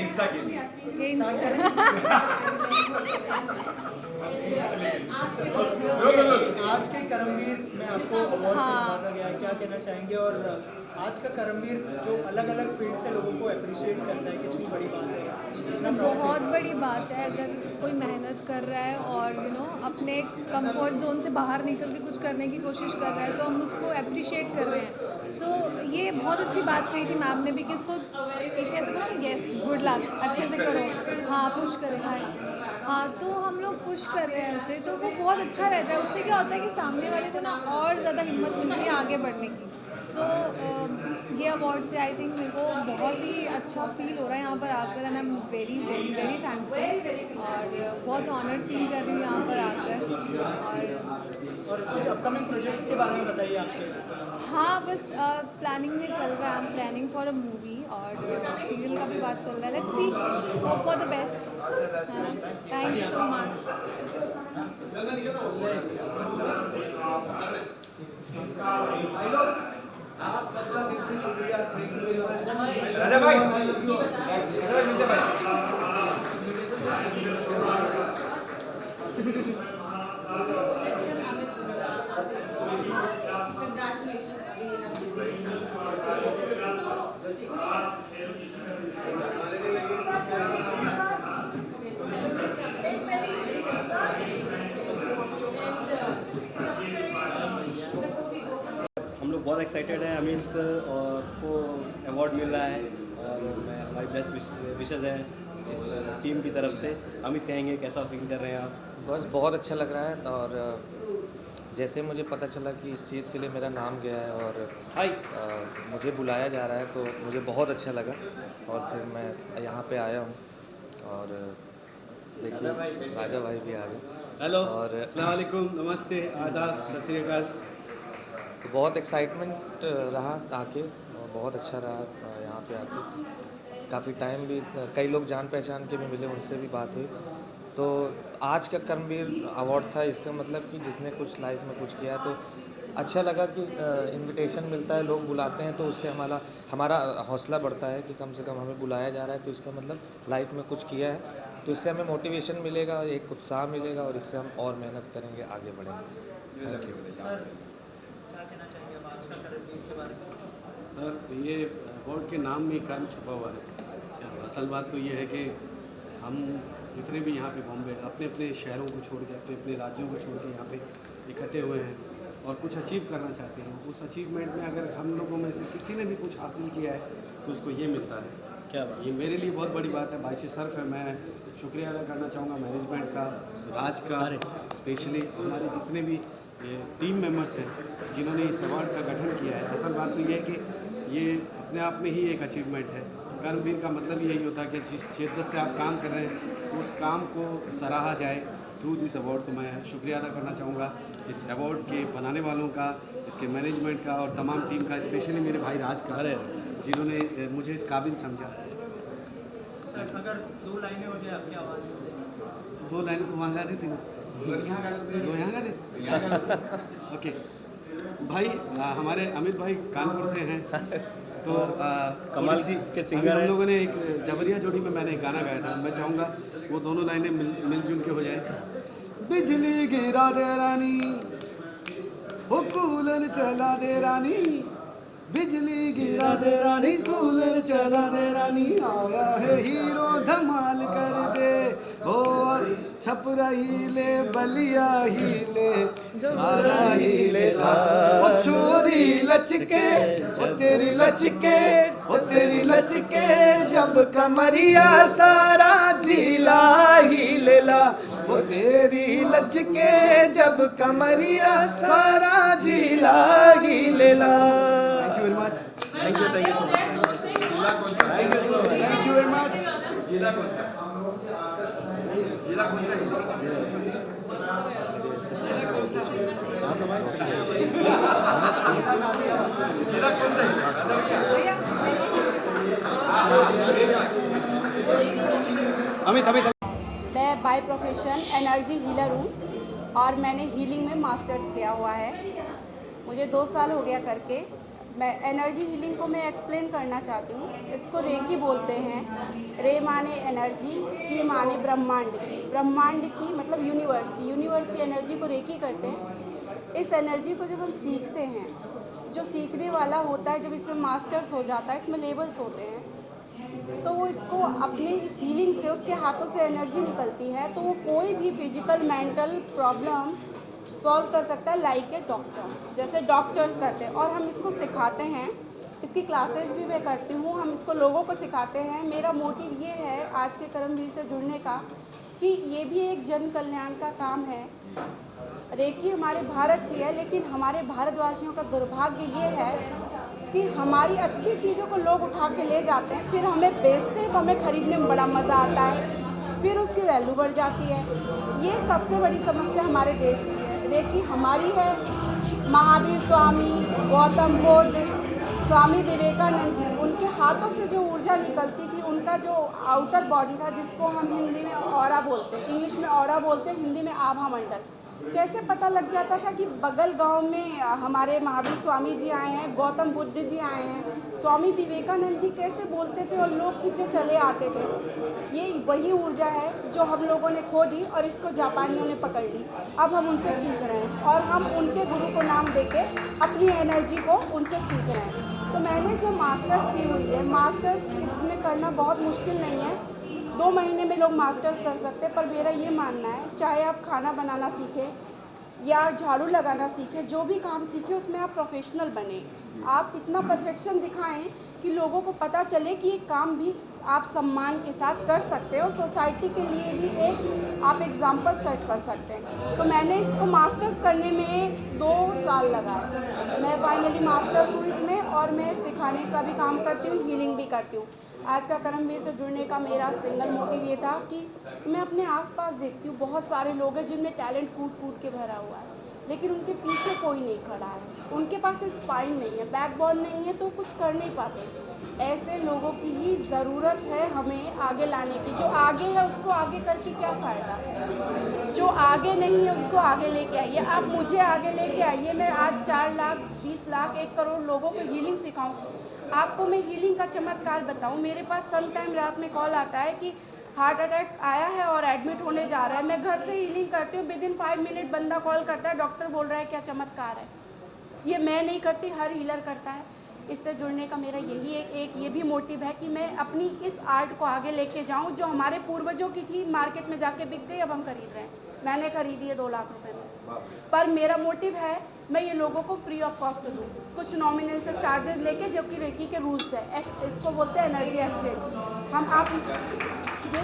Insta के लिए आज के करमवीर में आपको अवार्ड से नवाजा गया है, क्या कहना चाहेंगे? और आज का करमवीर जो अलग अलग फील्ड से लोगों को अप्रिशिएट करता है, कितनी बड़ी बात है? कितना प्राउड बहुत बड़ी बात है अगर कोई मेहनत कर रहा है और अपने कंफर्ट जोन से बाहर निकल के कुछ करने की कोशिश कर रहा है तो हम उसको अप्रिशिएट कर रहे हैं। सो ये बहुत अच्छी बात कही थी मैम ने भी कि इसको पीछे ऐसे बोला, यस गुड लक, अच्छे से करो, हाँ पुश करें, हाँ तो हम लोग पुश कर रहे हैं उसे, तो वो बहुत अच्छा रहता है। उससे क्या होता है कि सामने वाले को ना और ज़्यादा हिम्मत मिलती है आगे बढ़ने की। सो ये अवार्ड से आई थिंक मेरे को बहुत ही अच्छा फील हो रहा है यहाँ पर आकर, and I am very very very thankful और बहुत ऑनर्ड फील कर रही हूँ यहाँ पर आकर। और कुछ अपकमिंग प्रोजेक्ट्स के बारे में बताइए आपके। हाँ बस प्लानिंग में चल रहा है, I am planning for a movie और सीरियल का भी बात चल रहा है। Let's see, hope for the best. Thank you so much. आप सबका दिल से शुक्रिया। राजा भाई मिलते भाई। हम लोग बहुत एक्साइटेड हैं। अमित और को अवार्ड मिल रहा है और मैं हमारी बेस्ट विशेज़ हैं इस टीम की तरफ से। अमित कहेंगे कैसा फील कर रहे हैं आप? बस बहुत अच्छा लग रहा है और जैसे मुझे पता चला कि इस चीज़ के लिए मेरा नाम गया है और मुझे बुलाया जा रहा है तो मुझे बहुत अच्छा लगा और फिर मैं यहाँ पे आया हूँ और देखिए राजा भाई भी आ गए। हेलो और अस्सलाम वालेकुम, नमस्ते, आदाब, सत श्री अकाल। तो बहुत एक्साइटमेंट रहा आके और बहुत अच्छा रहा यहाँ पे आके। काफ़ी टाइम भी, कई लोग जान पहचान के भी मिले, उनसे भी बात हुई। तो आज का कर्मवीर अवार्ड था, इसका मतलब कि जिसने कुछ लाइफ में कुछ किया, तो अच्छा लगा कि इनविटेशन मिलता है, लोग बुलाते हैं तो उससे हमारा हौसला बढ़ता है कि कम से कम हमें बुलाया जा रहा है तो इसका मतलब लाइफ में कुछ किया है, तो इससे हमें मोटिवेशन मिलेगा, एक उत्साह मिलेगा और इससे हम और मेहनत करेंगे, आगे बढ़ेंगे। Thank you. क्या कहना चाहेंगे आप आज का करमवीर के बारे में? सर, ये अवार्ड के नाम में कर्म छुपा हुआ है। असल बात तो ये है कि हम जितने भी यहाँ पे बॉम्बे अपने अपने शहरों को छोड़ के, अपने अपने राज्यों को छोड़ के यहाँ पे इकट्ठे हुए हैं और कुछ अचीव करना चाहते हैं। उस अचीवमेंट में अगर हम लोगों में से किसी ने भी कुछ हासिल किया है तो उसको ये मिलता है। क्या बात? ये मेरे लिए बहुत बड़ी बात है, बाइस सर्फ है। मैं शुक्रिया अदा करना चाहूँगा मैनेजमेंट का, राज का, स्पेशली हमारे जितने भी टीम मेंबर्स हैं जिन्होंने इस अवार्ड का गठन किया है। असल बात तो ये है कि ये अपने आप में ही एक अचीवमेंट है। कर्मवीर का मतलब यही होता है कि जिस शिद्दत से आप काम कर रहे हैं उस काम को सराहा जाए थ्रू दिस अवार्ड। तो मैं शुक्रिया अदा करना चाहूँगा इस अवार्ड के बनाने वालों का, इसके मैनेजमेंट का और तमाम टीम का, स्पेशली मेरे भाई राज का, जिन्होंने मुझे इस काबिल समझा। सर अगर 2 लाइनें हो जाए आपकी आवाज़ में? 2 लाइनें तो वहाँ गा दी थी ना, 2 यहाँ गा दे। ओके भाई, हमारे अमित भाई कानपुर से हैं तो कमाल के सिंगर हम हैं। लोगों ने एक जबरिया जोड़ी में मैंने गाना गाया था। मैं चाहूँगा वो दोनों लाइनें मिलजुल के हो जाए। बिजली गिरा दे रानी, हो कूलर चला दे रानी, बिजली गिरा दे रानी, कूलर चला दे रानी, आया है हीरो धमाल कर दे, हो छप रही ले बलिया ही ले, सारा ही ले, ओ छोरी लचके, ओ तेरी लचके, ओ तेरी लचके, जब कमरिया सारा जिला ही ले ला, ओ तेरी लचके, जब कमरिया सारा जिला ही ले ला। Thank you very much. Thank you so much. Thank you so much. Thank you very much. जिला कोणता अमित अमित मैं बाय प्रोफेशन एनर्जी हीलर हूँ और मैंने हीलिंग में मास्टर्स किया हुआ है। मुझे 2 साल हो गया करके। मैं एनर्जी हीलिंग को मैं एक्सप्लेन करना चाहती हूँ इसको रेकी बोलते हैं। रे माने एनर्जी, की माने ब्रह्मांड की, ब्रह्मांड की मतलब यूनिवर्स की एनर्जी को रेकी करते हैं। इस एनर्जी को जब हम सीखते हैं, जो सीखने वाला होता है जब इसमें मास्टर्स हो जाता है, इसमें लेवल्स होते हैं, तो वो इसको अपने इस हीलिंग से उसके हाथों से एनर्जी निकलती है, तो वो कोई भी फिजिकल मेंटल प्रॉब्लम सॉल्व कर सकता है, लाइक ए डॉक्टर, जैसे डॉक्टर्स करते हैं। और हम इसको सिखाते हैं, इसकी क्लासेस भी मैं करती हूँ, हम इसको लोगों को सिखाते हैं। मेरा मोटिव ये है आज के कर्मवीर से जुड़ने का कि ये भी एक जन कल्याण का काम है। रेकी हमारे भारत की है, लेकिन हमारे भारतवासियों का दुर्भाग्य ये है कि हमारी अच्छी चीज़ों को लोग उठा के ले जाते हैं, फिर हमें बेचते हैं तो हमें ख़रीदने में बड़ा मज़ा आता है, फिर उसकी वैल्यू बढ़ जाती है। ये सबसे बड़ी समस्या हमारे देश की है। रेकी हमारी है। महावीर स्वामी, गौतम बुद्ध, स्वामी विवेकानंद जी, उनके हाथों से जो ऊर्जा निकलती थी, उनका जो आउटर बॉडी था, जिसको हम हिंदी में ऑरा बोलते हैं, इंग्लिश में ऑरा बोलते हैं, हिंदी में आभा मंडल, कैसे पता लग जाता था कि बगल गांव में हमारे महावीर स्वामी जी आए हैं, गौतम बुद्ध जी आए हैं, स्वामी विवेकानंद जी कैसे बोलते थे और लोग खींचे चले आते थे। ये वही ऊर्जा है जो हम लोगों ने खो दी और इसको जापानियों ने पकड़ ली। अब हम उनसे सीख रहे हैं और हम उनके गुरु को नाम देके अपनी एनर्जी को उनसे सीख रहे हैं। तो मैंने इसमें मास्टर्स की हुई है। मास्टर्स इसमें करना बहुत मुश्किल नहीं है, 2 महीने में लोग मास्टर्स कर सकते हैं। पर मेरा ये मानना है, चाहे आप खाना बनाना सीखें या झाड़ू लगाना सीखें, जो भी काम सीखें उसमें आप प्रोफेशनल बने, आप इतना परफेक्शन दिखाएं कि लोगों को पता चले कि ये काम भी आप सम्मान के साथ कर सकते हो, सोसाइटी के लिए भी एक आप एग्जाम्पल सेट कर सकते हैं। तो मैंने इसको मास्टर्स करने में 2 साल लगा। मैं फाइनली मास्टर्स हुई इसमें और मैं सिखाने का भी काम करती हूँ, हीलिंग भी करती हूँ। आज का कर्मवीर से जुड़ने का मेरा सिंगल मोटिव ये था कि मैं अपने आसपास देखती हूँ बहुत सारे लोग हैं जिनमें टैलेंट कूट के भरा हुआ है, लेकिन उनके पीछे कोई नहीं खड़ा है, उनके पास स्पाइन नहीं है, बैकबोन नहीं है, तो कुछ कर नहीं पाते। ऐसे लोगों की ही ज़रूरत है हमें आगे लाने की। जो आगे है उसको आगे करके क्या फ़ायदा, जो आगे नहीं है उसको आगे लेके आइए। आप मुझे आगे लेके आइए, मैं आज 4 लाख 20 लाख 1 करोड़ लोगों को हीलिंग सिखाऊं। आपको मैं हीलिंग का चमत्कार बताऊं। मेरे पास सम टाइम रात में कॉल आता है कि हार्ट अटैक आया है और एडमिट होने जा रहा है। मैं घर से हीलिंग करती हूँ, विदिन 5 मिनट बंदा कॉल करता है, डॉक्टर बोल रहा है क्या चमत्कार है। ये मैं नहीं करती, हर हीलर करता है। इससे जुड़ने का मेरा यही एक ये भी मोटिव है कि मैं अपनी इस आर्ट को आगे लेके जाऊं, जो हमारे पूर्वजों की थी, मार्केट में जाके बिक गई, अब हम खरीद रहे हैं। मैंने खरीदी है 2 लाख रुपए में, पर मेरा मोटिव है मैं ये लोगों को फ्री ऑफ कॉस्ट दूँ, कुछ नॉमिनल से चार्जेस लेके, जो कि रेकी के रूल्स है। इसको बोलते हैं एनर्जी एक्सचेंज। हम आप जी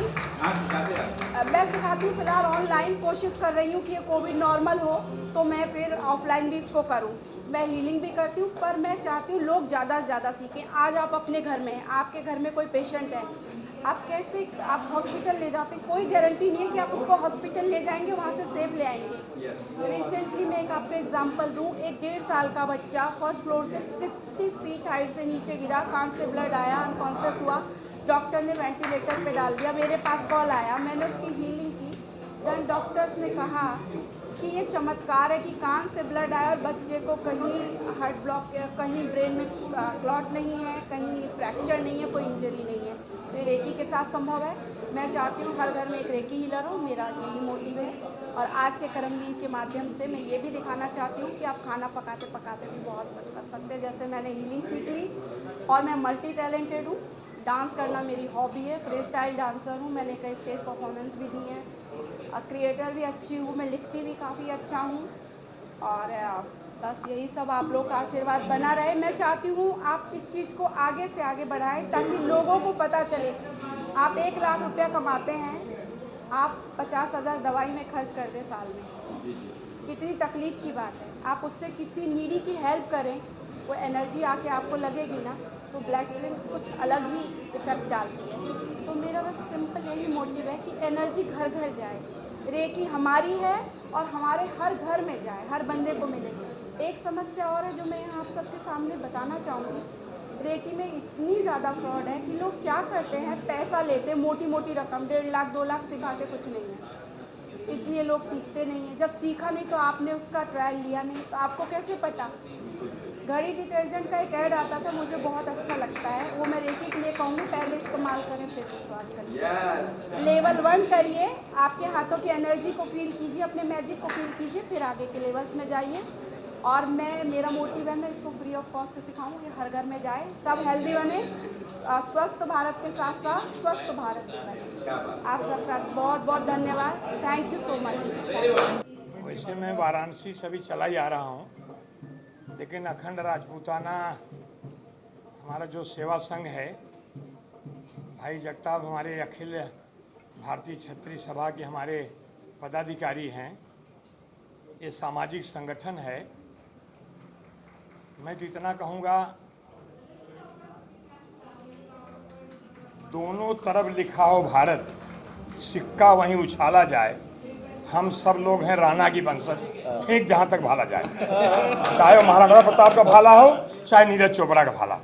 मैं सिखाती हूँ फिलहाल ऑनलाइन, कोशिश कर रही हूँ कि ये कोविड नॉर्मल हो तो मैं फिर ऑफलाइन भी इसको करूँ। मैं हीलिंग भी करती हूँ, पर मैं चाहती हूँ लोग ज़्यादा से ज़्यादा सीखें। आज आप अपने घर में हैं, आपके घर में कोई पेशेंट है, आप कैसे आप हॉस्पिटल ले जाते हैं, कोई गारंटी नहीं है कि आप उसको हॉस्पिटल ले जाएंगे, वहाँ से सेफ ले आएंगे। रिसेंटली मैं एक आपको एग्जांपल दूँ, एक 1.5 साल का बच्चा फर्स्ट फ्लोर से 60 फीट हाइट से नीचे गिरा, कान से ब्लड आया, अनकॉन्शियस हुआ, डॉक्टर ने वेंटिलेटर पे डाल दिया। मेरे पास कॉल आया, मैंने उसकी हीलिंग की। देन डॉक्टर्स ने कहा कि ये चमत्कार है कि कान से ब्लड आया और बच्चे को कहीं हार्ट ब्लॉक, कहीं ब्रेन में क्लॉट नहीं है, कहीं फ्रैक्चर नहीं है, कोई इंजरी नहीं है। तो ये रेकी के साथ संभव है। मैं चाहती हूँ हर घर में एक रेकी हीलर हो, मेरा यही मोटिव है। और आज के कर्मवीर के माध्यम से मैं ये भी दिखाना चाहती हूँ कि आप खाना पकाते पकाते भी बहुत कुछ कर सकते हैं। जैसे मैंने हीलिंग सीख ली और मैं मल्टी टैलेंटेड हूँ। डांस करना मेरी हॉबी है, फ्री स्टाइल डांसर हूँ, मैंने कई स्टेज परफॉर्मेंस भी दी है, क्रिएटर भी अच्छी हूँ, मैं लिखती भी काफ़ी अच्छा हूँ। और बस यही सब, आप लोग का आशीर्वाद बना रहे। मैं चाहती हूँ आप इस चीज़ को आगे से आगे बढ़ाएं ताकि लोगों को पता चले। आप 1 लाख रुपया कमाते हैं, आप 50,000 दवाई में खर्च कर दें साल में, कितनी तकलीफ़ की बात है। आप उससे किसी नीडी की हेल्प करें, वो एनर्जी आके आपको लगेगी ना, तो ब्लैक स्लिंग्स कुछ अलग ही इफेक्ट डालती है। तो मेरा बस सिंपल यही मोटिव है कि एनर्जी घर घर जाए, रेकी हमारी है और हमारे हर घर में जाए, हर बंदे को मिले। एक समस्या और है जो मैं यहाँ आप सबके सामने बताना चाहूँगी। रेकी में इतनी ज़्यादा फ्रॉड है कि लोग क्या करते हैं, पैसा लेते हैं, मोटी मोटी रकम, 1.5 लाख 2 लाख, सिखाते कुछ नहीं है। इसलिए लोग सीखते नहीं हैं। जब सीखा नहीं तो आपने उसका ट्रायल लिया नहीं, तो आपको कैसे पता। घड़ी डिटर्जेंट का एक ऐड आता था, मुझे बहुत अच्छा लगता है वो। मैं रेकी के लिए कहूँगी पहले इस्तेमाल करें फिर विश्वास करिए। लेवल 1 करिए, आपके हाथों की एनर्जी को फील कीजिए, अपने मैजिक को फील कीजिए, फिर आगे के लेवल्स में जाइए। और मेरा मोटिव है मैं इसको फ्री ऑफ कॉस्ट सिखाऊंगी, हर घर में जाए, सब हेल्दी बने, स्वस्थ भारत के साथ साथ स्वस्थ भारत बने। आप सबका बहुत बहुत धन्यवाद, थैंक यू सो मच। वैसे मैं वाराणसी से अभी चला ही आ रहा हूँ, लेकिन अखंड राजपूताना हमारा जो सेवा संघ है, भाई जगताप हमारे अखिल भारतीय क्षत्रिय सभा के हमारे पदाधिकारी हैं, ये सामाजिक संगठन है। मैं तो इतना कहूँगा, दोनों तरफ लिखा हो भारत, सिक्का वहीं उछाला जाए। हम सब लोग हैं राणा की वंशज, ठीक जहाँ तक भाला जाए, चाहे वो महाराणा प्रताप का भाला हो, चाहे नीरज चोपड़ा का भाला।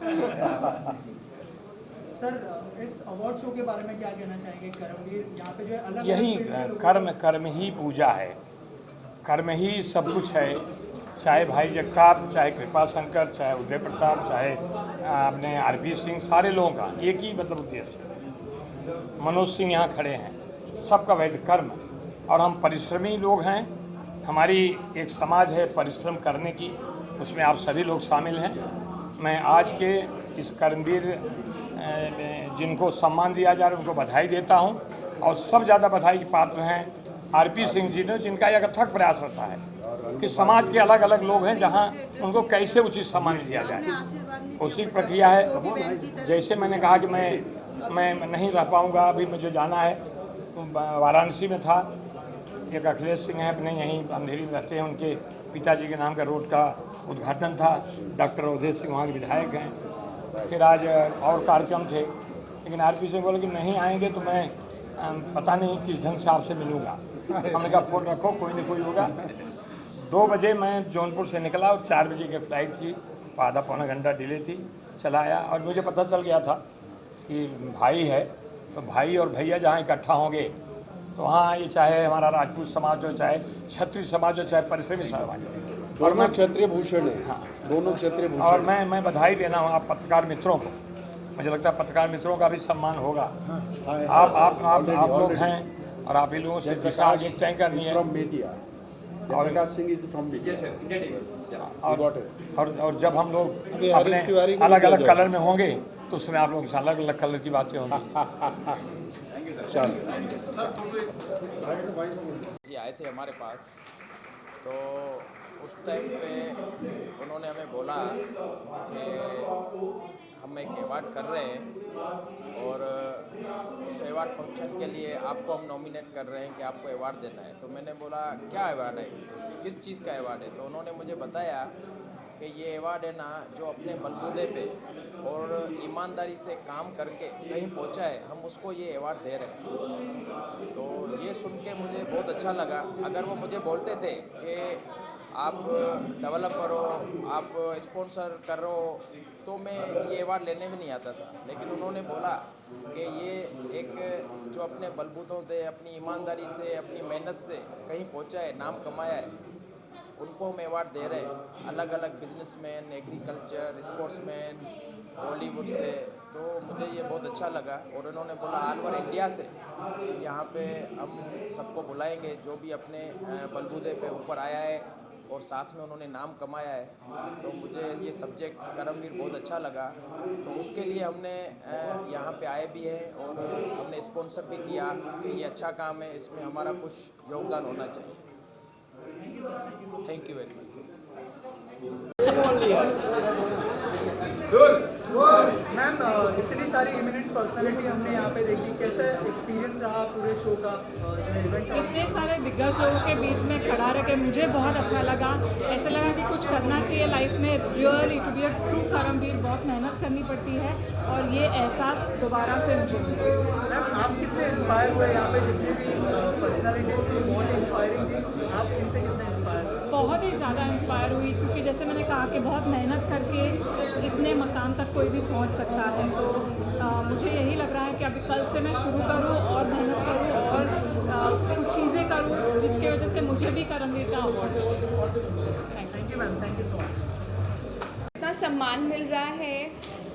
सर, इस अवार्ड शो के बारे में क्या कहना चाहेंगे? कर्मवीर यहाँ पे जो है अलग यही कर्म ही पूजा है, कर्म ही सब कुछ है। चाहे भाई जगताप, चाहे कृपा शंकर, चाहे उदय प्रताप, चाहे अपने आरपी सिंह, सारे लोगों का एक ही मतलब उद्देश्य है। मनोज सिंह यहाँ खड़े हैं, सबका वैध कर्म, और हम परिश्रमी लोग हैं। हमारी एक समाज है परिश्रम करने की, उसमें आप सभी लोग शामिल हैं। मैं आज के इस कर्मवीर जिनको सम्मान दिया जा रहा है उनको बधाई देता हूं, और सब ज़्यादा बधाई के पात्र हैं आरपी सिंह जी ने, जिनका एक अथक प्रयास रहता है कि समाज के अलग अलग लोग हैं जहां उनको कैसे उचित सम्मान दिया जाए, उसी प्रक्रिया है। जैसे मैंने कहा कि मैं नहीं रह पाऊँगा, अभी मुझे जाना है, वाराणसी में था, एक अखिलेश सिंह है अपने यहीं अंधेरी में रहते हैं, उनके पिताजी के नाम का रोड का उद्घाटन था, डॉक्टर उदय सिंह वहाँ के विधायक हैं। फिर आज और कार्यक्रम थे, लेकिन आरपी सिंह बोले कि नहीं आएंगे तो मैं पता नहीं किस ढंग से आपसे मिलूँगा। हमने कहा फ़ोन रखो, कोई नहीं कोई होगा। 2 बजे मैं जौनपुर से निकला और 4 बजे की फ्लाइट थी, आधा पौना घंटा डिले थी, चला आया। और मुझे पता चल गया था कि भाई है, तो भाई और भैया जहाँ इकट्ठा होंगे तो वहाँ ये चाहे हमारा राजपूत समाज हो, चाहे क्षत्रिय समाज हो, चाहे परिश्रमी समाज हो, और मैं क्षत्रिय भूषण है। हाँ, दोनों क्षत्रिय भूषण। और मैं बधाई देना हूँ आप पत्रकार मित्रों को। मुझे लगता है पत्रकार मित्रों का भी सम्मान होगा। आप लोग हैं और आप ही लोगों से दिशा आगे तय करनी है। और जब हम लोग अपने अलग अलग कलर में होंगे तो उसमें आप लोग अलग अलग कलर की बातें होंगी। जी आए थे हमारे पास, तो उस टाइम पे उन्होंने हमें बोला कि हम एक अवार्ड कर रहे हैं और उस अवार्ड फंक्शन के लिए आपको हम नॉमिनेट कर रहे हैं कि आपको अवार्ड देना है। तो मैंने बोला क्या अवार्ड है, किस चीज़ का अवार्ड है? तो उन्होंने मुझे बताया कि ये अवार्ड है ना, जो अपने बलबूते पे और ईमानदारी से काम करके कहीं पहुंचा है, हम उसको ये अवार्ड दे रहे हैं। तो ये सुन के मुझे बहुत अच्छा लगा। अगर वो मुझे बोलते थे कि आप डेवलप करो, आप स्पॉन्सर करो, तो मैं ये अवार्ड लेने भी नहीं आता था। लेकिन उन्होंने बोला कि ये एक जो अपने बलबूतों से, अपनी ईमानदारी से, अपनी मेहनत से कहीं पहुंचा है, नाम कमाया है, उनको हम अवार्ड दे रहे हैं। अलग अलग बिजनेसमैन, एग्रीकल्चर, स्पोर्ट्समैन, बॉलीवुड से। तो मुझे ये बहुत अच्छा लगा। और उन्होंने बोला ऑल ओवर इंडिया से यहाँ पे हम सबको बुलाएंगे जो भी अपने बलबूते पे ऊपर आया है और साथ में उन्होंने नाम कमाया है। तो मुझे ये सब्जेक्ट कर्मवीर बहुत अच्छा लगा। तो उसके लिए हमने यहाँ पे आए भी हैं और हमने स्पॉन्सर भी किया कि ये अच्छा काम है, इसमें हमारा कुछ योगदान होना चाहिए। Thank you very much. Ma'am, इतनी सारी इमिनेंट पर्सनालिटी हमने यहाँ पे देखी, कैसा एक्सपीरियंस रहा पूरे शो का? इवेंट इतने सारे दिग्गज लोगों के बीच में खड़ा रह के मुझे बहुत अच्छा लगा। ऐसा लगा कि कुछ करना चाहिए लाइफ में, really to be a true कर्मवीर बहुत मेहनत करनी पड़ती है, और ये एहसास दोबारा से मुझे मिला। मैम, आप कितने इंस्पायर हुए? यहाँ पे जितनी भी पर्सनालिटीज थी बहुत ही इंस्पायरिंग थी, आप इनसे कितने इंस्पायर? बहुत ही ज़्यादा इंस्पायर हुई, क्योंकि जैसे मैंने कहा कि बहुत मेहनत करके इतने मकाम तक कोई भी पहुंच सकता है। तो मुझे यही लग रहा है कि अभी कल से मैं शुरू करूं और मेहनत करूं और कुछ चीज़ें करूं जिसकी वजह से मुझे भी कर्मवीर का अवार्ड मिले। Thank you ma'am, thank you so much. इतना सम्मान मिल रहा है।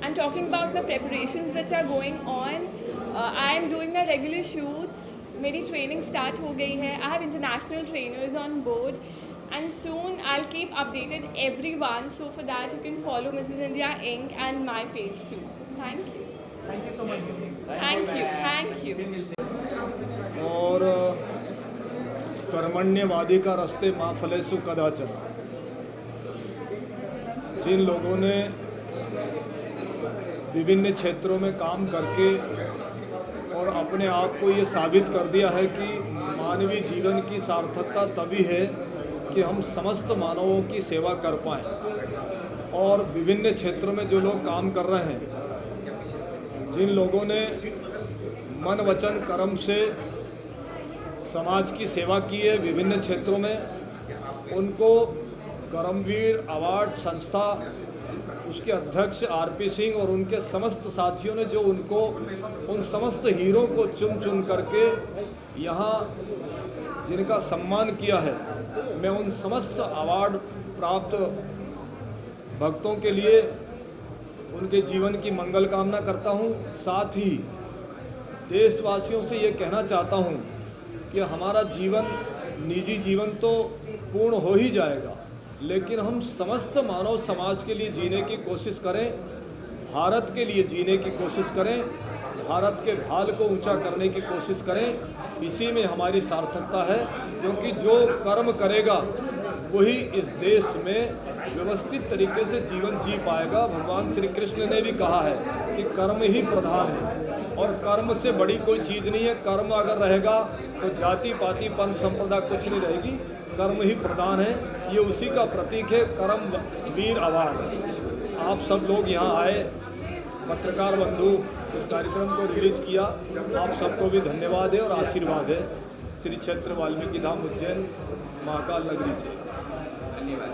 And talking about the preparations which are going on, I am doing my regular shoots, मेरी ट्रेनिंग स्टार्ट हो गई है, I have international trainers on board and soon I'll keep updated everyone, so for that you can follow Mrs. India Inc. and my page too. Thank you. Thank you so much. Thank you. और कर्मण्यवादी का रास्ते माँ फलेसु कदाचन, जिन लोगों ने विभिन्न क्षेत्रों में काम करके और अपने आप को ये साबित कर दिया है कि मानवीय जीवन की सार्थकता तभी है कि हम समस्त मानवों की सेवा कर पाएँ। और विभिन्न क्षेत्रों में जो लोग काम कर रहे हैं, जिन लोगों ने मन वचन कर्म से समाज की सेवा की है विभिन्न क्षेत्रों में, उनको कर्मवीर अवार्ड संस्था उसके अध्यक्ष आरपी सिंह और उनके समस्त साथियों ने जो उनको उन समस्त हीरो को चुन चुन करके यहाँ जिनका सम्मान किया है, मैं उन समस्त अवार्ड प्राप्त भक्तों के लिए उनके जीवन की मंगल कामना करता हूँ। साथ ही देशवासियों से ये कहना चाहता हूँ कि हमारा जीवन, निजी जीवन तो पूर्ण हो ही जाएगा, लेकिन हम समस्त मानव समाज के लिए जीने की कोशिश करें, भारत के लिए जीने की कोशिश करें, भारत के भाल को ऊंचा करने की कोशिश करें। इसी में हमारी सार्थकता है, क्योंकि जो कर्म करेगा वही इस देश में व्यवस्थित तरीके से जीवन जी पाएगा। भगवान श्री कृष्ण ने भी कहा है कि कर्म ही प्रधान है, और कर्म से बड़ी कोई चीज़ नहीं है। कर्म अगर रहेगा तो जाति पाति पंथ संप्रदाय कुछ नहीं रहेगी, कर्म ही प्रधान है। ये उसी का प्रतीक है कर्म वीर अवार्ड। आप सब लोग यहाँ आए, पत्रकार बंधु इस कार्यक्रम को रिलीज किया, आप सबको भी धन्यवाद है और आशीर्वाद है। श्री क्षेत्र वाल्मीकि धाम उज्जैन महाकाल नगरी से धन्यवाद।